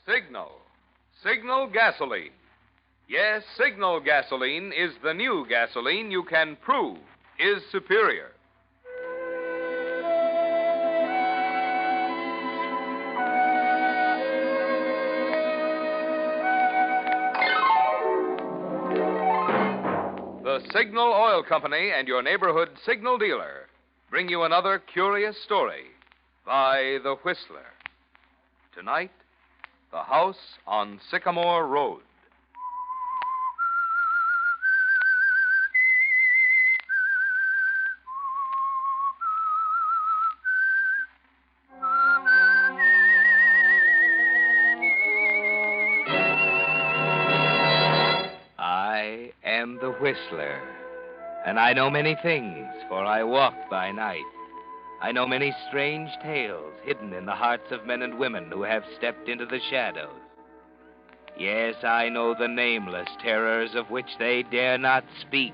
Signal. Signal gasoline. Yes, Signal gasoline is the new gasoline you can prove is superior. The Signal Oil Company and your neighborhood Signal dealer bring you another curious story by The Whistler. Tonight, The House on Sycamore Road. I am the Whistler, and I know many things, for I walk by night. I know many strange tales hidden in the hearts of men and women who have stepped into the shadows. Yes, I know the nameless terrors of which they dare not speak.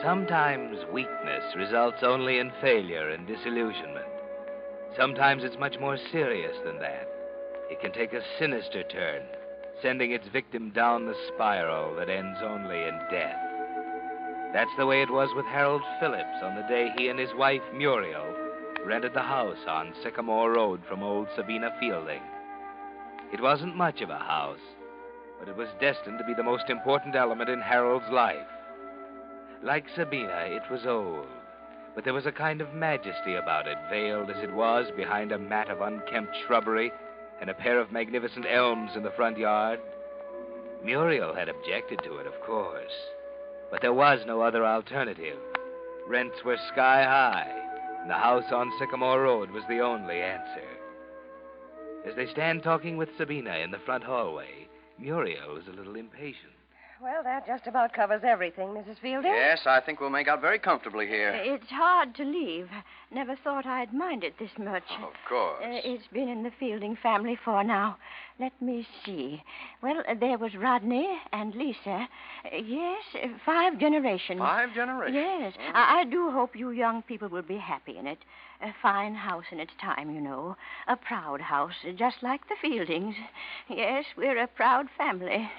Sometimes weakness results only in failure and disillusionment. Sometimes it's much more serious than that. It can take a sinister turn, sending its victim down the spiral that ends only in death. That's the way it was with Harold Phillips on the day he and his wife, Muriel, rented the house on Sycamore Road from old Sabina Fielding. It wasn't much of a house, but it was destined to be the most important element in Harold's life. Like Sabina, it was old, but there was a kind of majesty about it, veiled as it was behind a mat of unkempt shrubbery and a pair of magnificent elms in the front yard. Muriel had objected to it, of course, but there was no other alternative. Rents were sky high, and the house on Sycamore Road was the only answer. As they stand talking with Sabina in the front hallway, Muriel is a little impatient. Well, that just about covers everything, Mrs. Fielding. Yes, I think we'll make out very comfortably here. It's hard to leave. Never thought I'd mind it this much. Of course. It's been in the Fielding family for now. Let me see. Well, there was Rodney and Lisa. Yes, 5 generations. 5 generations? Yes. Oh. I do hope you young people will be happy in it. A fine house in its time, you know. A proud house, just like the Fieldings. Yes, we're a proud family.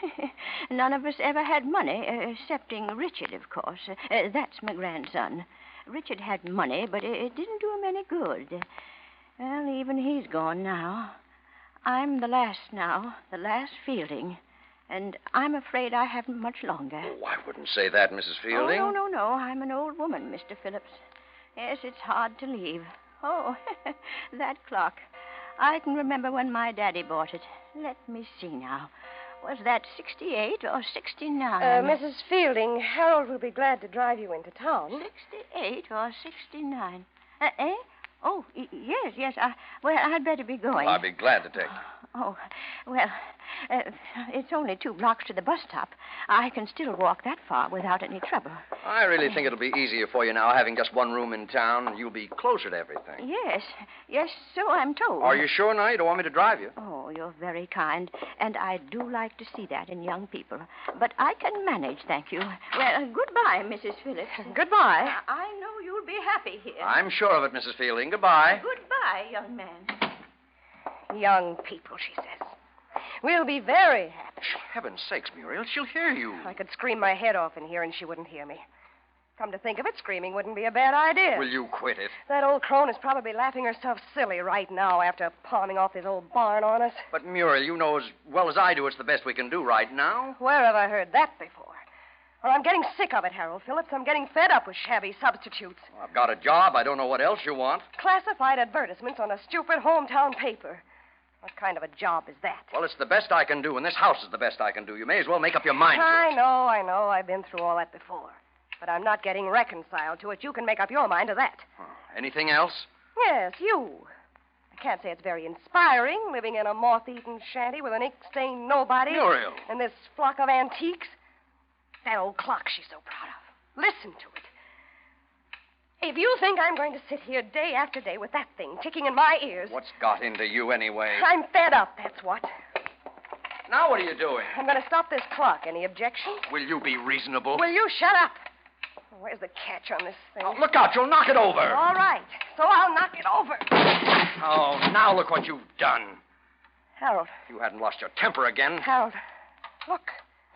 None of us ever had money, excepting Richard, of course. That's my grandson. Richard had money, but it didn't do him any good. Well, even he's gone now. I'm the last now, the last Fielding. And I'm afraid I haven't much longer. Oh, I wouldn't say that, Mrs. Fielding. Oh, no. I'm an old woman, Mr. Phillips. Yes, it's hard to leave. Oh, that clock. I can remember when my daddy bought it. Let me see now. Was that 68 or 69? Mrs. Fielding, Harold will be glad to drive you into town. 68 or 69? Eh? Oh, yes. I'd better be going. Well, I'd be glad to take you. Oh, well, it's only 2 blocks to the bus stop. I can still walk that far without any trouble. I really think it'll be easier for you now, having just one room in town, and you'll be closer to everything. Yes, so I'm told. Are you sure now you don't want me to drive you? Oh, you're very kind, and I do like to see that in young people. But I can manage, thank you. Well, goodbye, Mrs. Phillips. Goodbye. I know you'll be happy here. I'm sure of it, Mrs. Fielding. Goodbye. Goodbye, young man. Young people, she says. We'll be very happy. Heaven's sakes, Muriel, she'll hear you. I could scream my head off in here and she wouldn't hear me. Come to think of it, screaming wouldn't be a bad idea. Will you quit it? That old crone is probably laughing herself silly right now after palming off this old barn on us. But, Muriel, you know as well as I do it's the best we can do right now. Where have I heard that before? Well, I'm getting sick of it, Harold Phillips. I'm getting fed up with shabby substitutes. Well, I've got a job. I don't know what else you want. Classified advertisements on a stupid hometown paper. What kind of a job is that? Well, it's the best I can do, and this house is the best I can do. You may as well make up your mind to I it. know. I've been through all that before. But I'm not getting reconciled to it. You can make up your mind to that. Anything else? Yes, you. I can't say it's very inspiring, living in a moth-eaten shanty with an ink-stained nobody. Muriel. And this flock of antiques. That old clock she's so proud of. Listen to it. If you think I'm going to sit here day after day with that thing ticking in my ears... What's got into you anyway? I'm fed up, that's what. Now what are you doing? I'm going to stop this clock. Any objections? Will you be reasonable? Will you shut up? where's the catch on this thing? Oh, look out, you'll knock it over. All right, so I'll knock it over. Oh, now look what you've done. Harold. If you hadn't lost your temper again. Harold, look.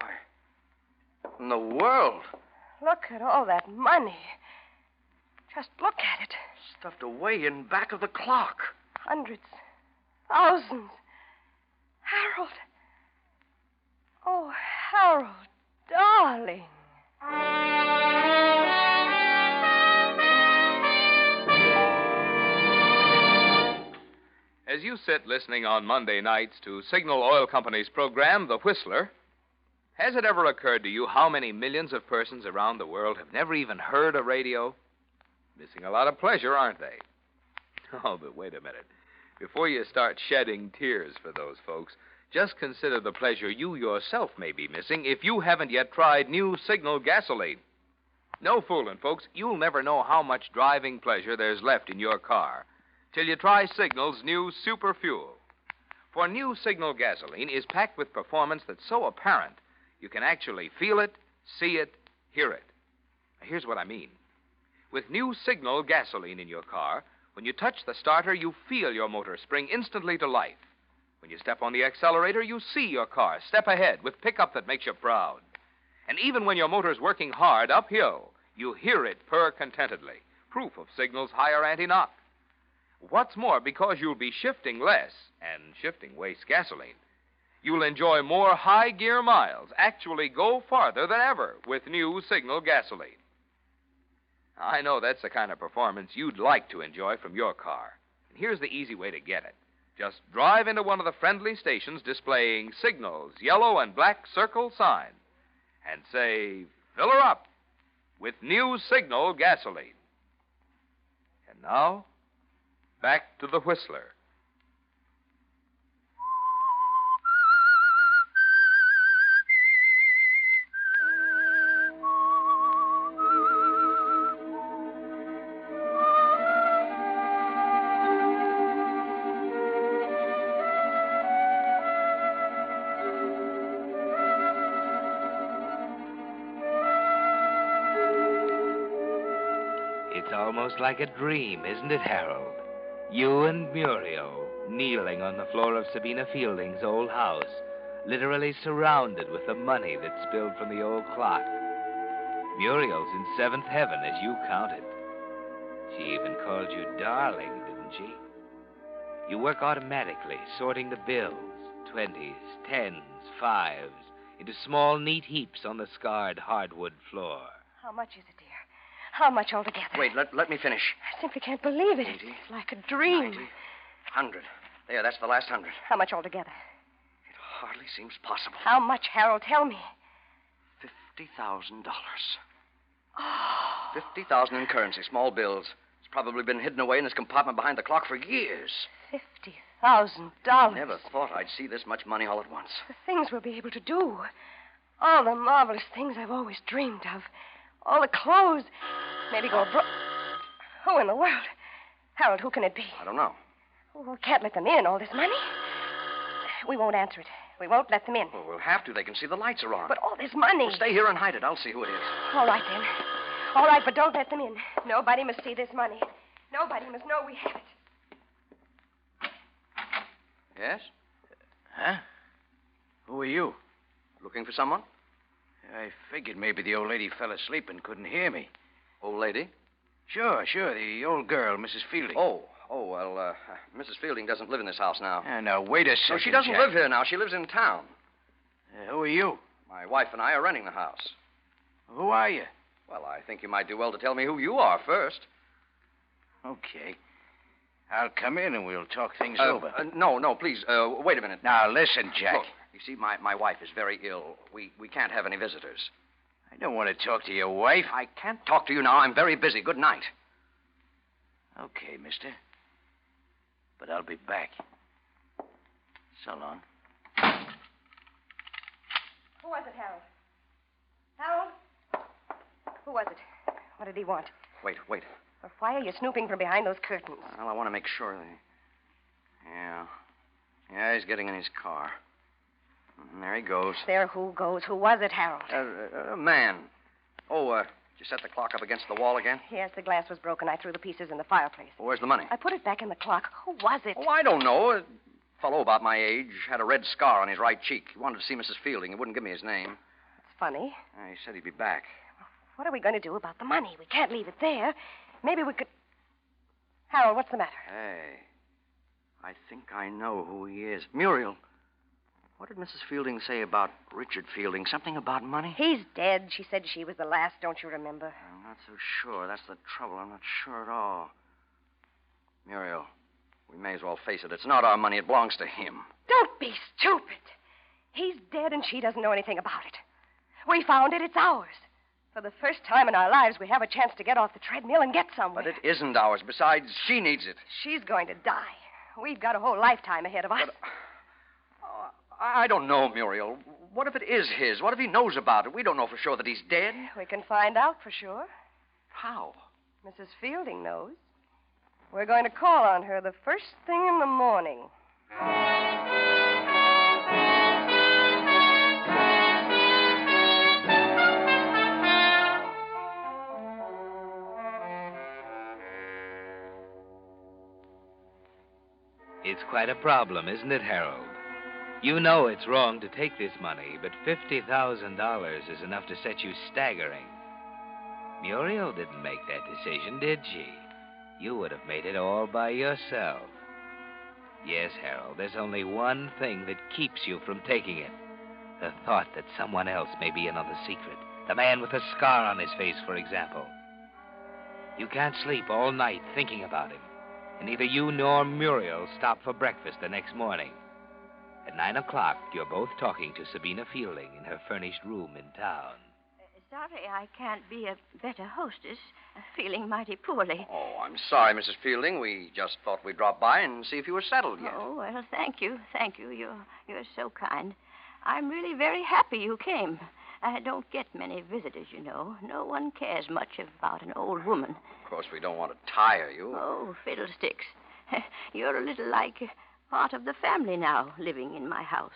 Why, in the world? Look at all that money. Just look at it. Stuffed away in back of the clock. Hundreds. Thousands. Harold. Oh, Harold, darling. As you sit listening on Monday nights to Signal Oil Company's program, The Whistler, has it ever occurred to you how many millions of persons around the world have never even heard a radio? Missing a lot of pleasure, aren't they? Oh, but wait a minute. Before you start shedding tears for those folks, just consider the pleasure you yourself may be missing if you haven't yet tried new Signal gasoline. No fooling, folks. You'll never know how much driving pleasure there's left in your car till you try Signal's new Super Fuel. For new Signal gasoline is packed with performance that's so apparent you can actually feel it, see it, hear it. Now, here's what I mean. With new Signal gasoline in your car, when you touch the starter, you feel your motor spring instantly to life. When you step on the accelerator, you see your car step ahead with pickup that makes you proud. And even when your motor's working hard uphill, you hear it purr contentedly, proof of Signal's higher anti-knock. What's more, because you'll be shifting less, and shifting wastes gasoline, you'll enjoy more high-gear miles, actually go farther than ever with new Signal gasoline. I know that's the kind of performance you'd like to enjoy from your car. And here's the easy way to get it. Just drive into one of the friendly stations displaying Signal's yellow and black circle sign and say, fill her up with new Signal gasoline. And now, back to the Whistler. It's almost like a dream, isn't it, Harold? You and Muriel kneeling on the floor of Sabina Fielding's old house, literally surrounded with the money that spilled from the old clock. Muriel's in seventh heaven as you counted. She even called you darling, didn't she? You work automatically, sorting the bills, 20s, 10s, 5s, into small, neat heaps on the scarred hardwood floor. How much is it, dear? How much altogether? Wait, let me finish. I simply can't believe it. 80, It's like a dream. 90, 100. There, that's the last 100. How much altogether? It hardly seems possible. How much, Harold? Tell me. $50,000. Oh. 50,000 in currency, small bills. It's probably been hidden away in this compartment behind the clock for years. $50,000. Never thought I'd see this much money all at once. The things we'll be able to do. All the marvelous things I've always dreamed of. All the clothes. Maybe go abroad. Who in the world? Harold, who can it be? I don't know. We can't let them in, all this money. We won't answer it. We won't let them in. Well, we'll have to. They can see the lights are on. But all this money. Well, stay here and hide it. I'll see who it is. All right, then. All right, but don't let them in. Nobody must see this money. Nobody must know we have it. Yes? Huh? Who are you? Looking for someone? I figured maybe the old lady fell asleep and couldn't hear me. Old lady? Sure. The old girl, Mrs. Fielding. Well, Mrs. Fielding doesn't live in this house now. Now, wait a second, No, she doesn't Jack. live here now. She lives in town. Who are you? My wife and I are renting the house. Who are you? Well, I think you might do well to tell me who you are first. Okay. I'll come in and we'll talk things over. No, please. Wait a minute. Now, listen, Jack. Look, you see, my wife is very ill. We can't have any visitors. I don't want to talk to your wife. I can't talk to you now. I'm very busy. Good night. Okay, mister. But I'll be back. So long. Who was it, Harold? Harold? Who was it? What did he want? Wait. Or why are you snooping from behind those curtains? Well, I want to make sure that... Yeah, he's getting in his car. And there he goes. There, who goes? Who was it, Harold? A man. Did you set the clock up against the wall again? Yes, the glass was broken. I threw the pieces in the fireplace. Well, where's the money? I put it back in the clock. Who was it? Oh, I don't know. A fellow about my age had a red scar on his right cheek. He wanted to see Mrs. Fielding. He wouldn't give me his name. It's funny. He said he'd be back. What are we going to do about the money? We can't leave it there. Maybe we could... Harold, what's the matter? Hey, I think I know who he is. Muriel, what did Mrs. Fielding say about Richard Fielding? Something about money? He's dead. She said she was the last, don't you remember? I'm not so sure. That's the trouble. I'm not sure at all. Muriel, we may as well face it. It's not our money. It belongs to him. Don't be stupid. He's dead and she doesn't know anything about it. We found it. It's ours. For the first time in our lives, we have a chance to get off the treadmill and get somewhere. But it isn't ours. Besides, she needs it. She's going to die. We've got a whole lifetime ahead of us. But, I don't know, Muriel. What if it is his? What if he knows about it? We don't know for sure that he's dead. We can find out for sure. How? Mrs. Fielding knows. We're going to call on her the first thing in the morning. It's quite a problem, isn't it, Harold? You know it's wrong to take this money, but $50,000 is enough to set you staggering. Muriel didn't make that decision, did she? You would have made it all by yourself. Yes, Harold, there's only one thing that keeps you from taking it. The thought that someone else may be in on the secret. The man with a scar on his face, for example. You can't sleep all night thinking about him. And neither you nor Muriel stop for breakfast the next morning. At 9 o'clock, you're both talking to Sabina Fielding in her furnished room in town. Sorry I can't be a better hostess. Feeling mighty poorly. Oh, I'm sorry, Mrs. Fielding. We just thought we'd drop by and see if you were settled yet. Oh, well, thank you. Thank you. You're so kind. I'm really very happy you came. I don't get many visitors, you know. No one cares much about an old woman. Of course, we don't want to tire you. Oh, fiddlesticks. You're a little like part of the family now, living in my house.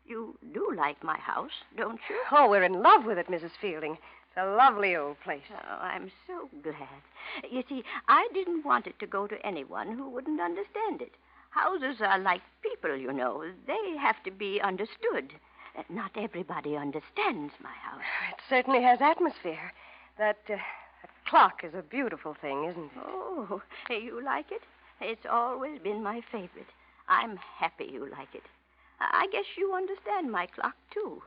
You do like my house, don't you? Oh, we're in love with it, Mrs. Fielding. It's a lovely old place. Oh, I'm so glad. You see, I didn't want it to go to anyone who wouldn't understand it. Houses are like people, you know. They have to be understood. Not everybody understands my house. It certainly has atmosphere. That clock is a beautiful thing, isn't it? Oh, you like it? It's always been my favorite. I'm happy you like it. I guess you understand my clock, too.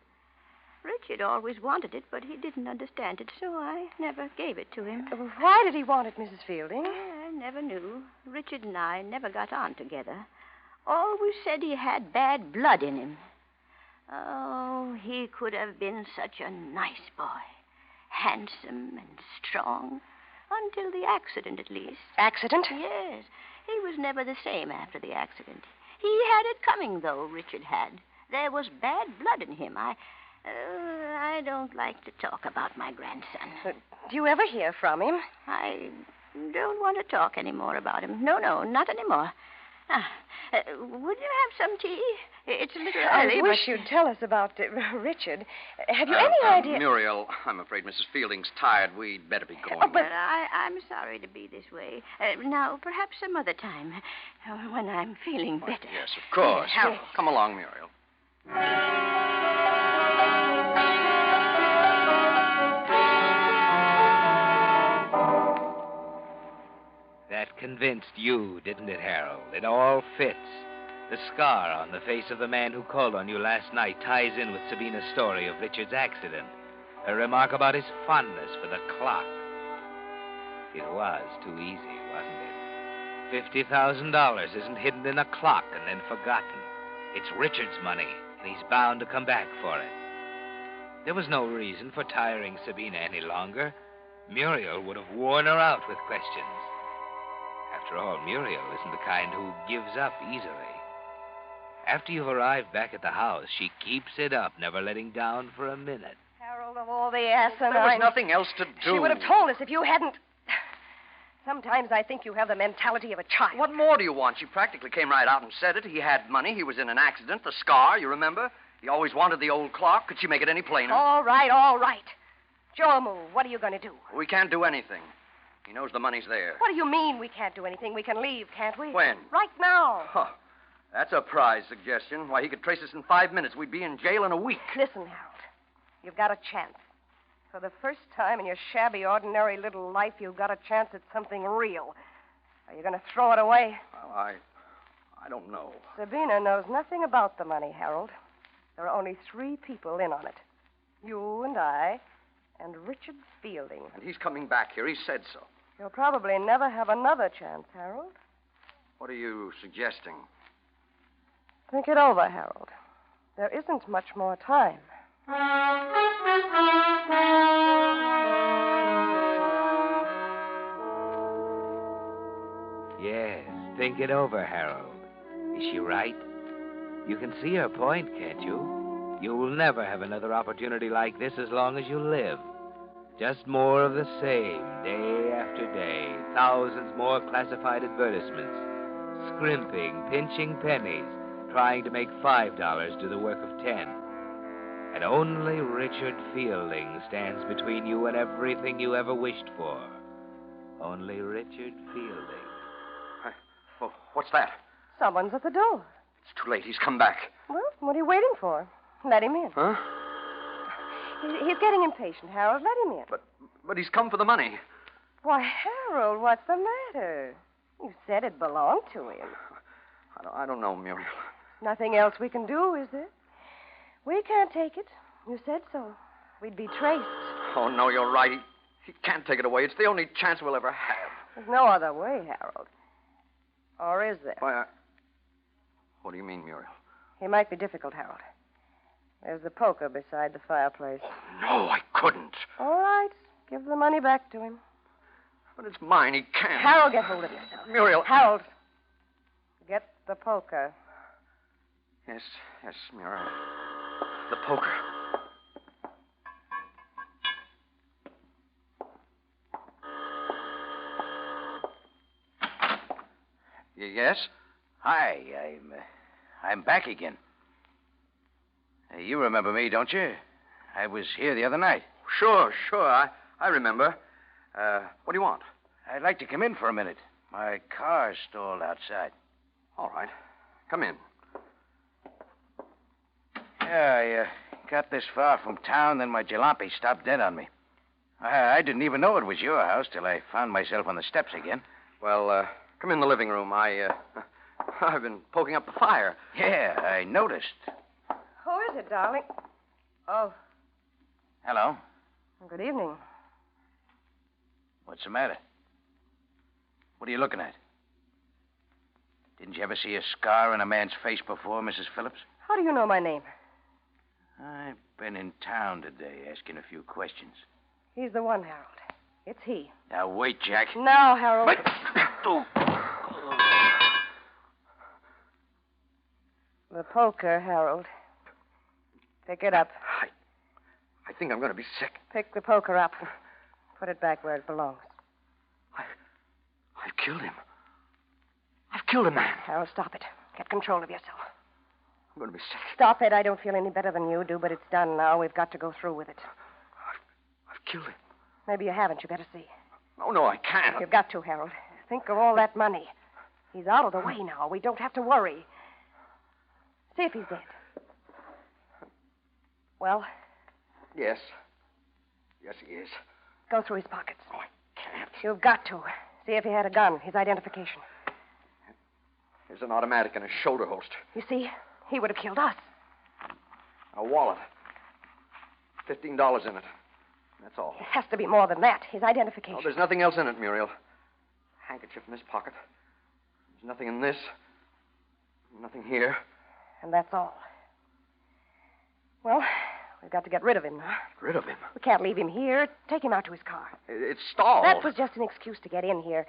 Richard always wanted it, but he didn't understand it, so I never gave it to him. Why did he want it, Mrs. Fielding? I never knew. Richard and I never got on together. Always said he had bad blood in him. Oh, he could have been such a nice boy. Handsome and strong. Until the accident, at least. Accident? Yes. He was never the same after the accident. He had it coming, though, Richard had. There was bad blood in him. I don't like to talk about my grandson. Do you ever hear from him? I don't want to talk any more about him. No, not anymore. Would you have some tea? It's a little early, I wish you'd tell us about Richard. Have you any idea... Muriel, I'm afraid Mrs. Fielding's tired. We'd better be going. But I'm sorry to be this way. Now, perhaps some other time, when I'm feeling better. Yes, of course. Yes. Come along, Muriel. That convinced you, didn't it, Harold? It all fits. The scar on the face of the man who called on you last night ties in with Sabina's story of Richard's accident. Her remark about his fondness for the clock. It was too easy, wasn't it? $50,000 isn't hidden in a clock and then forgotten. It's Richard's money, and he's bound to come back for it. There was no reason for tiring Sabina any longer. Muriel would have worn her out with questions. After all, Muriel isn't the kind who gives up easily. After you've arrived back at the house, she keeps it up, never letting down for a minute. Harold, of all the asinine... There was nothing else to do. She would have told us if you hadn't... Sometimes I think you have the mentality of a child. What more do you want? She practically came right out and said it. He had money. He was in an accident. The scar, you remember? He always wanted the old clock. Could she make it any plainer? All right. Joe, move. What are you going to do? We can't do anything. He knows the money's there. What do you mean we can't do anything? We can leave, can't we? When? Right now. Huh. That's a prize suggestion. Why, he could trace us in 5 minutes. We'd be in jail in a week. Listen, Harold. You've got a chance. For the first time in your shabby, ordinary little life, you've got a chance at something real. Are you going to throw it away? Well, I don't know. Sabina knows nothing about the money, Harold. There are only 3 people in on it. You and I and Richard Fielding. And he's coming back here. He said so. You'll probably never have another chance, Harold. What are you suggesting? Think it over, Harold. There isn't much more time. Yes, think it over, Harold. Is she right? You can see her point, can't you? You will never have another opportunity like this as long as you live. Just more of the same, day after day. Thousands more classified advertisements. Scrimping, pinching pennies, trying to make $5 do the work of 10. And only Richard Fielding stands between you and everything you ever wished for. Only Richard Fielding. Well, what's that? Someone's at the door. It's too late. He's come back. Well, what are you waiting for? Let him in. Huh? He's getting impatient, Harold. Let him in. But he's come for the money. Why, Harold, what's the matter? You said it belonged to him. I don't know, Muriel. Nothing else we can do, is there? We can't take it. You said so. We'd be traced. Oh, no, you're right. He can't take it away. It's the only chance we'll ever have. There's no other way, Harold. Or is there? Why, what do you mean, Muriel? He might be difficult, Harold. There's the poker beside the fireplace. No, I couldn't. All right. Give the money back to him. But it's mine. He can't. Harold, get hold of yourself. Muriel. Harold, get the poker. Yes, Muriel. The poker. Yes? Hi, I'm back again. You remember me, don't you? I was here the other night. Sure. I remember. What do you want? I'd like to come in for a minute. My car's stalled outside. All right. Come in. Yeah, I got this far from town, then my jalopy stopped dead on me. I didn't even know it was your house till I found myself on the steps again. Well, come in the living room. I've been poking up the fire. Yeah, I noticed. Who is it, darling? Oh, Hello. good evening. What's the matter? What are you looking at? Didn't you ever see a scar on a man's face before, Mrs. Phillips? How do you know my name? I've been in town today asking a few questions. He's the one, Harold. It's he. Now, wait, Jack. Now, Harold. Wait. Oh. The poker, Harold. Pick it up. I think I'm going to be sick. Pick the poker up. Put it back where it belongs. I've killed him. I've killed a man. Harold, stop it. Get control of yourself. I'm going to be sick. Stop it. I don't feel any better than you do, but it's done now. We've got to go through with it. I've killed him. Maybe you haven't. You better see. No, I can't. You've got to, Harold. Think of all that money. He's out of the way now. We don't have to worry. See if he's dead. Well? Yes. Yes, he is. Go through his pockets. Oh, I can't. You've got to. See if he had a gun, his identification. There's an automatic in his shoulder holster. You see? He would have killed us. A wallet. $15 in it. That's all. It has to be more than that. His identification. Oh, there's nothing else in it, Muriel. Handkerchief in this pocket. There's nothing in this. Nothing here. And that's all. Well, we've got to get rid of him now. Get rid of him? We can't leave him here. Take him out to his car. It's stalled. That was just an excuse to get in here.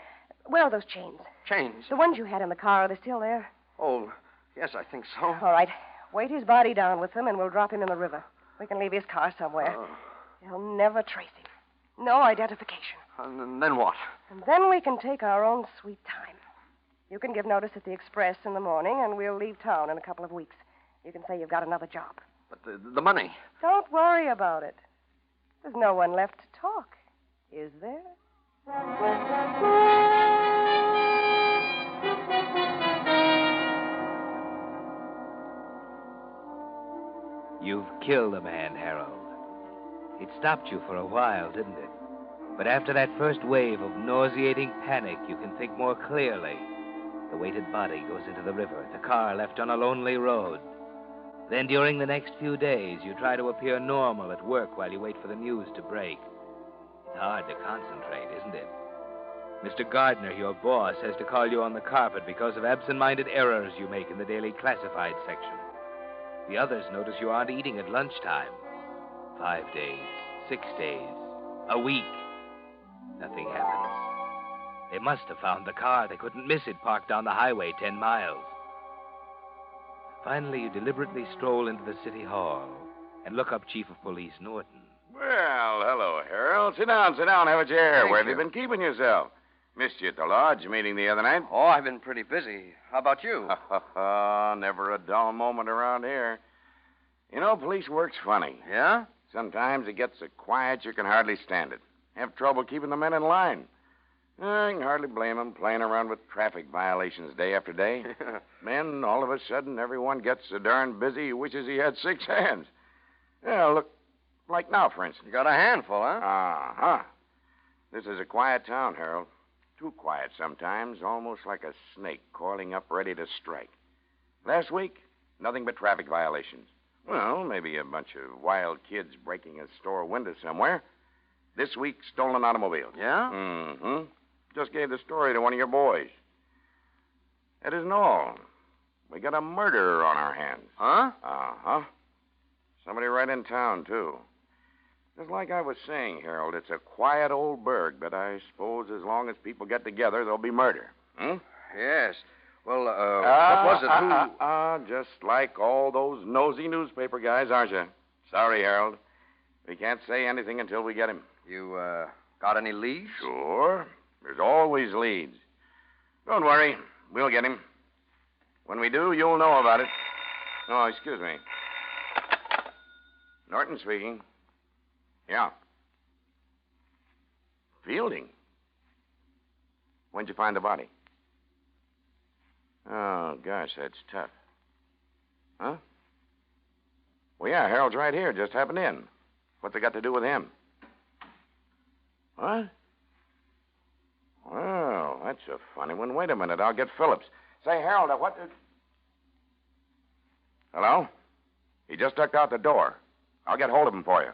Where are those chains? Chains? The ones you had in the car, are they still there? Oh, yes, I think so. All right. Weight his body down with them, and we'll drop him in the river. We can leave his car somewhere. They'll never trace him. No identification. And then what? And then we can take our own sweet time. You can give notice at the Express in the morning, and we'll leave town in a couple of weeks. You can say you've got another job. But the money. Don't worry about it. There's no one left to talk, is there? You've killed a man, Harold. It stopped you for a while, didn't it? But after that first wave of nauseating panic, you can think more clearly. The weighted body goes into the river, the car left on a lonely road. Then during the next few days, you try to appear normal at work while you wait for the news to break. It's hard to concentrate, isn't it? Mr. Gardner, your boss, has to call you on the carpet because of absent-minded errors you make in the daily classified section. The others notice you aren't eating at lunchtime. 5 days, 6 days, a week. Nothing happens. They must have found the car. They couldn't miss it parked down the highway 10 miles. Finally, you deliberately stroll into the city hall and look up Chief of Police Norton. Well, hello, Harold. Sit down, have a chair. Thank Where have you. you been keeping yourself? Missed you at the lodge meeting the other night. Oh, I've been pretty busy. How about you? Never a dull moment around here. You know, police work's funny. Yeah? Sometimes it gets so quiet you can hardly stand it. Have trouble keeping the men in line. I can hardly blame them playing around with traffic violations day after day. Then, all of a sudden, everyone gets so darn busy he wishes he had 6 hands. Yeah, look, like now, for instance. You got a handful, huh? Uh-huh. This is a quiet town, Harold. Too quiet sometimes, almost like a snake coiling up ready to strike. Last week, nothing but traffic violations. Well, maybe a bunch of wild kids breaking a store window somewhere. This week, stolen automobiles. Yeah? Mm-hmm. Just gave the story to one of your boys. That isn't all. We got a murderer on our hands. Huh? Uh-huh. Somebody right in town, too. Just like I was saying, Harold, it's a quiet old burg, but I suppose as long as people get together, there'll be murder. Hmm? Yes. Well, what was it? Just like all those nosy newspaper guys, aren't you? Sorry, Harold. We can't say anything until we get him. You, got any leads? Sure. There's always leads. Don't worry. We'll get him. When we do, you'll know about it. Oh, excuse me. Norton speaking. Yeah. Fielding? When'd you find the body? Oh, gosh, that's tough. Huh? Well, yeah, Harold's right here. Just happened in. What's it got to do with him? What? Well, that's a funny one. Wait a minute. I'll get Phillips. Say, Harold, what did... Hello? He just ducked out the door. I'll get hold of him for you.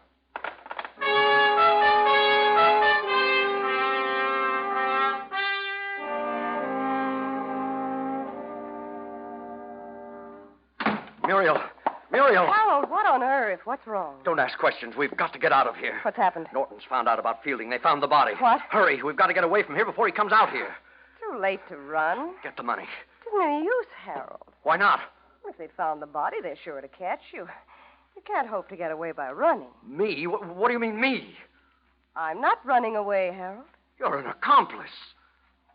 Muriel! Harold, what on earth? What's wrong? Don't ask questions. We've got to get out of here. What's happened? Norton's found out about Fielding. They found the body. What? Hurry. We've got to get away from here before he comes out here. Too late to run. Get the money. It isn't any use, Harold. Why not? If they'd found the body, they're sure to catch you. You can't hope to get away by running. Me? What do you mean, me? I'm not running away, Harold. You're an accomplice.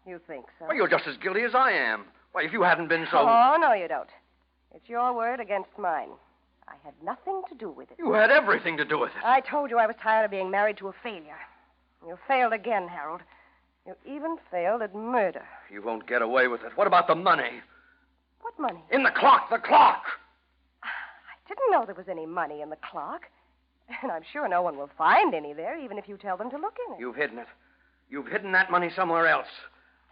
You think so? Well, you're just as guilty as I am. Why, if you hadn't been so... Oh, no, you don't. It's your word against mine. I had nothing to do with it. You had everything to do with it. I told you I was tired of being married to a failure. You failed again, Harold. You even failed at murder. You won't get away with it. What about the money? What money? In the clock! The clock! I didn't know there was any money in the clock. And I'm sure no one will find any there, even if you tell them to look in it. You've hidden it. You've hidden that money somewhere else.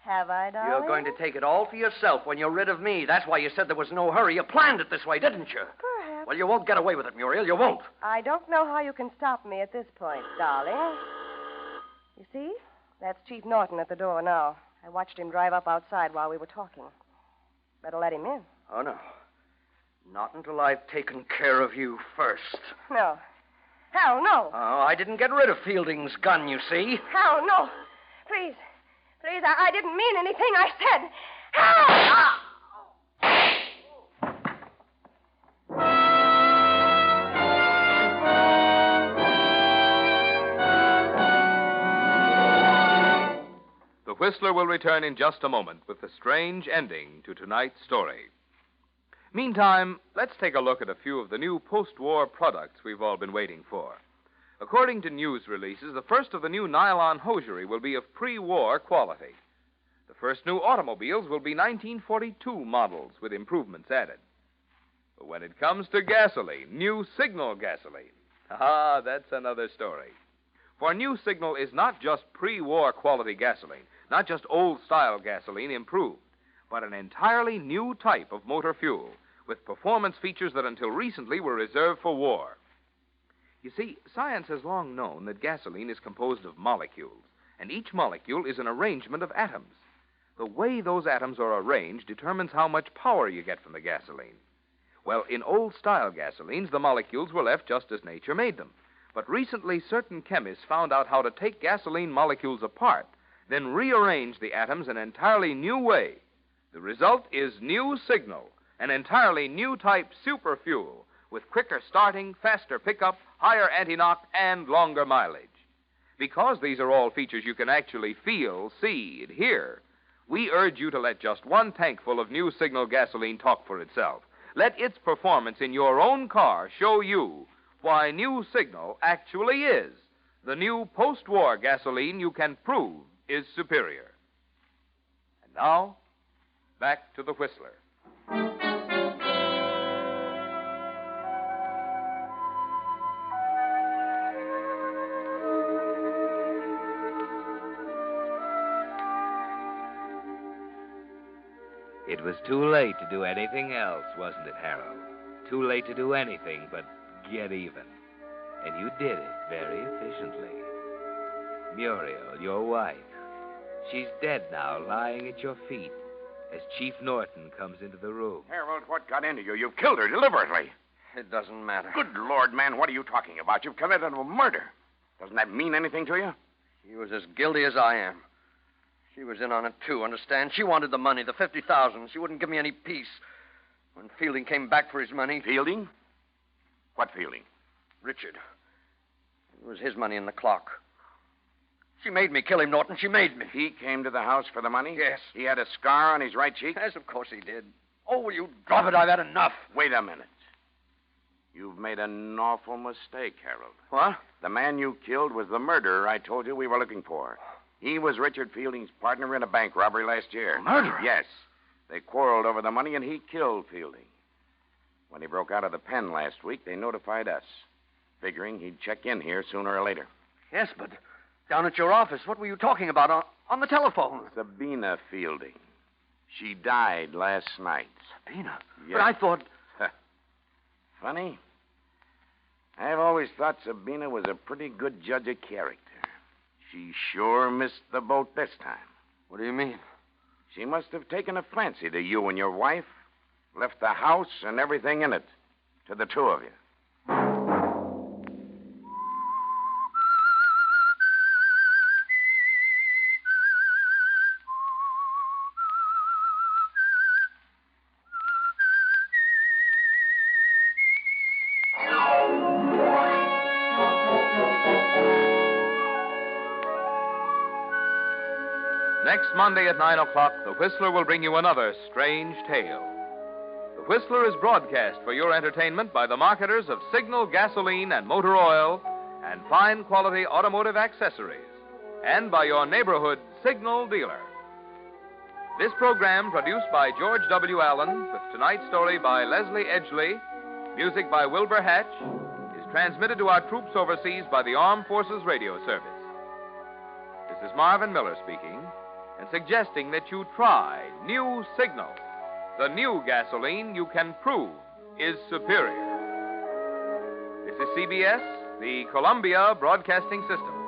Have I, darling? You're going to take it all for yourself when you're rid of me. That's why you said there was no hurry. You planned it this way, didn't you? Perhaps. Well, you won't get away with it, Muriel. You won't. I don't know how you can stop me at this point, darling. You see? That's Chief Norton at the door now. I watched him drive up outside while we were talking. Better let him in. Oh, no. Not until I've taken care of you first. No. Hal, no. Oh, I didn't get rid of Fielding's gun, you see. Hal, no. Please. Please, I didn't mean anything I said. Hal! The Whistler will return in just a moment with the strange ending to tonight's story. Meantime, let's take a look at a few of the new post-war products we've all been waiting for. According to news releases, the first of the new nylon hosiery will be of pre-war quality. The first new automobiles will be 1942 models with improvements added. But when it comes to gasoline, new Signal gasoline, that's another story. For new Signal is not just pre-war quality gasoline, not just old-style gasoline improved, but an entirely new type of motor fuel with performance features that until recently were reserved for war. You see, science has long known that gasoline is composed of molecules, and each molecule is an arrangement of atoms. The way those atoms are arranged determines how much power you get from the gasoline. Well, in old-style gasolines, the molecules were left just as nature made them. But recently, certain chemists found out how to take gasoline molecules apart, then rearrange the atoms in an entirely new way. The result is new Signal, an entirely new type super fuel with quicker starting, faster pickup, higher anti-knock, and longer mileage. Because these are all features you can actually feel, see, and hear, we urge you to let just one tankful of new Signal gasoline talk for itself. Let its performance in your own car show you why new Signal actually is the new post-war gasoline you can prove is superior. And now, back to the Whistler. It was too late to do anything else, wasn't it, Harold? Too late to do anything but get even. And you did it very efficiently. Muriel, your wife, she's dead now, lying at your feet, as Chief Norton comes into the room. Harold, what got into you? You've killed her deliberately. It doesn't matter. Good Lord, man, what are you talking about? You've committed a murder. Doesn't that mean anything to you? She was as guilty as I am. She was in on it, too, understand? She wanted the money, the $50,000. She wouldn't give me any peace. When Fielding came back for his money... Fielding? What Fielding? Richard. It was his money in the clock. She made me kill him, Norton. She made me. He came to the house for the money? Yes. He had a scar on his right cheek? Yes, of course he did. Oh, will you drop it? I've had enough. Wait a minute. You've made an awful mistake, Harold. What? The man you killed was the murderer I told you we were looking for. He was Richard Fielding's partner in a bank robbery last year. A murderer? Yes. They quarreled over the money, and he killed Fielding. When he broke out of the pen last week, they notified us, figuring he'd check in here sooner or later. Yes, but down at your office, what were you talking about on the telephone? Sabina Fielding. She died last night. Sabina? Yes. But I thought... Funny. I've always thought Sabina was a pretty good judge of character. She sure missed the boat this time. What do you mean? She must have taken a fancy to you and your wife, left the house and everything in it, to the two of you. Next Monday at 9 o'clock, The Whistler will bring you another strange tale. The Whistler is broadcast for your entertainment by the marketers of Signal gasoline and motor oil and fine quality automotive accessories, and by your neighborhood Signal dealer. This program, produced by George W. Allen, with tonight's story by Leslie Edgley, music by Wilbur Hatch, is transmitted to our troops overseas by the Armed Forces Radio Service. This is Marvin Miller speaking, and suggesting that you try new Signal, the new gasoline you can prove is superior. This is CBS, the Columbia Broadcasting System.